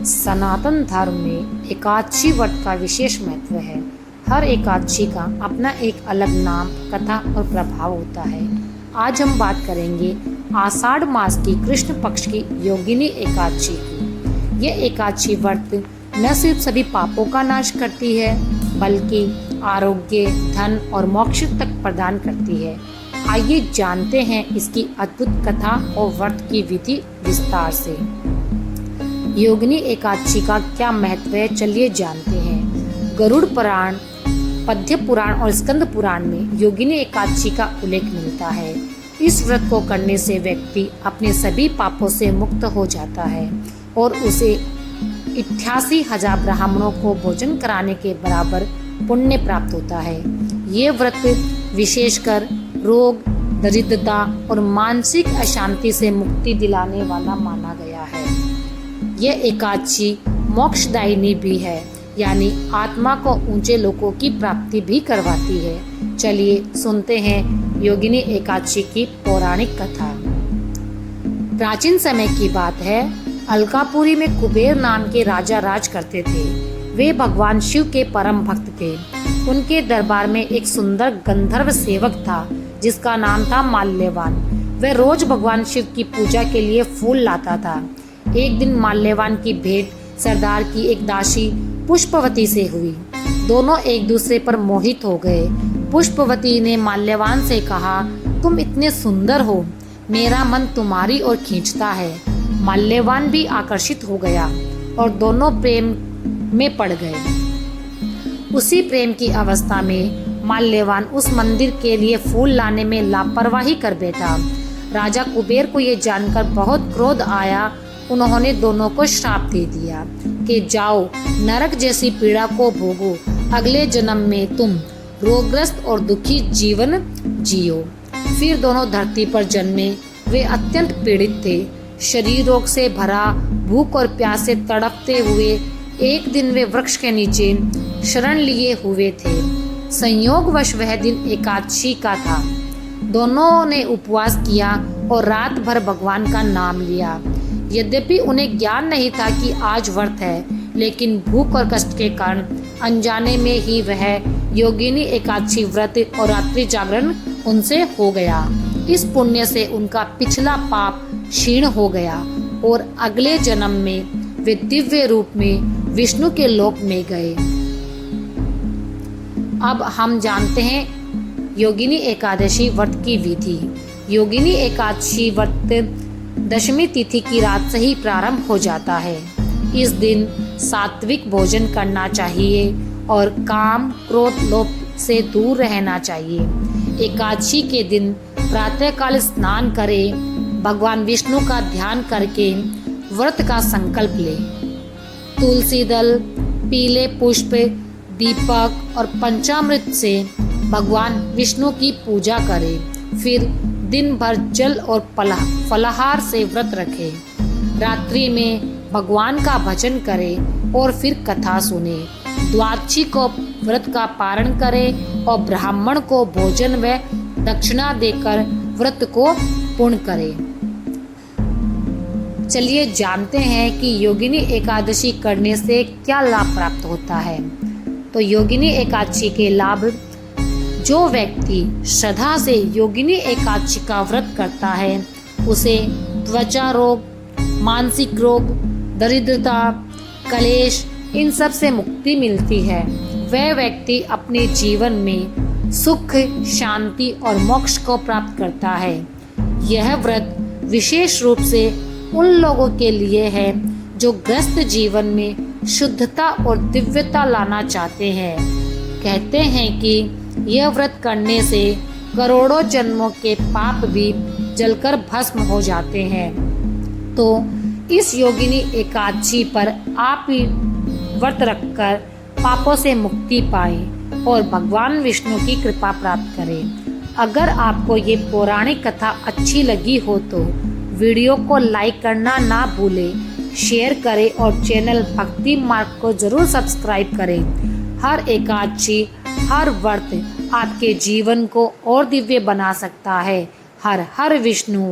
सनातन धर्म में एकादशी व्रत का विशेष महत्व है। हर एकादशी का अपना एक अलग नाम, कथा और प्रभाव होता है। आज हम बात करेंगे आषाढ़ मास की कृष्ण पक्ष की योगिनी एकादशी की। यह एकादशी व्रत न सिर्फ सभी पापों का नाश करती है, बल्कि आरोग्य, धन और मोक्ष तक प्रदान करती है। आइए जानते हैं इसकी अद्भुत कथा और व्रत की विधि विस्तार से। योगिनी एकादशी का क्या महत्व है, चलिए जानते हैं। गरुड़ पुराण, पद्म पुराण और स्कंद पुराण में योगिनी एकादशी का उल्लेख मिलता है। इस व्रत को करने से व्यक्ति अपने सभी पापों से मुक्त हो जाता है और उसे 88,000 ब्राह्मणों को भोजन कराने के बराबर पुण्य प्राप्त होता है। ये व्रत विशेषकर रोग, दरिद्रता और मानसिक अशांति से मुक्ति दिलाने वाला माना गया है। यह एकादशी मोक्षदायिनी भी है, यानी आत्मा को ऊंचे लोकों की प्राप्ति भी करवाती है। चलिए सुनते हैं योगिनी एकादशी की पौराणिक कथा। प्राचीन समय की बात है। अलकापुरी में कुबेर नाम के राजा राज करते थे। वे भगवान शिव के परम भक्त थे। उनके दरबार में एक सुंदर गंधर्व सेवक था जिसका नाम था माल्यवान। वह रोज भगवान शिव की पूजा के लिए फूल लाता था। एक दिन माल्यवान की भेंट सरदार की एक दासी पुष्पवती से हुई। दोनों एक दूसरे पर मोहित हो गए। पुष्पवती ने माल्यवान से कहा, तुम इतने सुंदर हो, मेरा मन तुम्हारी ओर खींचता है। माल्यवान भी आकर्षित हो गया और दोनों प्रेम में पड़ गए। उसी प्रेम की अवस्था में माल्यवान उस मंदिर के लिए फूल लाने में लापरवाही कर बैठा। राजा कुबेर को यह जानकर बहुत क्रोध आया। उन्होंने दोनों को श्राप दे दिया कि जाओ, नरक जैसी पीड़ा को भोगो। अगले जन्म में तुम रोगग्रस्त और दुखी जीवन जियो। फिर दोनों धरती पर जन्मे। वे अत्यंत पीड़ित थे। शरीर रोग से भरा, भूख और प्यास से तड़पते हुए एक दिन वे वृक्ष के नीचे शरण लिए हुए थे। संयोगवश वह दिन एकादशी का था। दोनों ने उपवास किया और रात भर भगवान का नाम लिया। यद्यपि उन्हें ज्ञान नहीं था कि आज व्रत है, लेकिन भूख और कष्ट के कारण अनजाने में ही वह योगिनी एकादशी व्रत और रात्रि जागरण उनसे हो गया। इस पुण्य से उनका पिछला पाप क्षीण हो गया और अगले जन्म में वे दिव्य रूप में विष्णु के लोक में गए। अब हम जानते हैं योगिनी एकादशी व्रत की विधि। योगिनी एकादशी व्रत दशमी तिथि की रात से ही प्रारंभ हो जाता है। इस दिन सात्विक भोजन करना चाहिए और काम, क्रोध, लोभ से दूर रहना चाहिए। एकादशी के दिन प्रातःकाल स्नान करें। भगवान विष्णु का ध्यान करके व्रत का संकल्प लें। तुलसी दल, पीले पुष्प, दीपक और पंचामृत से भगवान विष्णु की पूजा करें। फिर दिन भर जल और फलाहार से व्रत रखें। रात्रि में भगवान का भजन करें और फिर कथा सुने। द्वादशी को व्रत का पारण करें और ब्राह्मण को भोजन व दक्षिणा देकर व्रत को पूर्ण करें। चलिए जानते हैं कि योगिनी एकादशी करने से क्या लाभ प्राप्त होता है। तो योगिनी एकादशी के लाभ: जो व्यक्ति श्रद्धा से योगिनी एकादशी का व्रत करता है, उसे त्वचा रोग, मानसिक रोग, दरिद्रता, कलेश, इन सब से मुक्ति मिलती है। वह व्यक्ति अपने जीवन में सुख, शांति और मोक्ष को प्राप्त करता है। यह व्रत विशेष रूप से उन लोगों के लिए है जो ग्रस्त जीवन में शुद्धता और दिव्यता लाना चाहते हैं। कहते हैं कि यह व्रत करने से करोड़ों जन्मों के पाप भी जलकर भस्म हो जाते हैं। तो इस योगिनी एकादशी पर आप ही व्रत रखकर पापों से मुक्ति पाएं और भगवान विष्णु की कृपा प्राप्त करें। अगर आपको ये पौराणिक कथा अच्छी लगी हो तो वीडियो को लाइक करना ना भूलें, शेयर करें और चैनल भक्ति मार्ग को जरूर सब्सक्राइब करें। हर एकादशी, हर व्रत आपके जीवन को और दिव्य बना सकता है। हर हर विष्णु।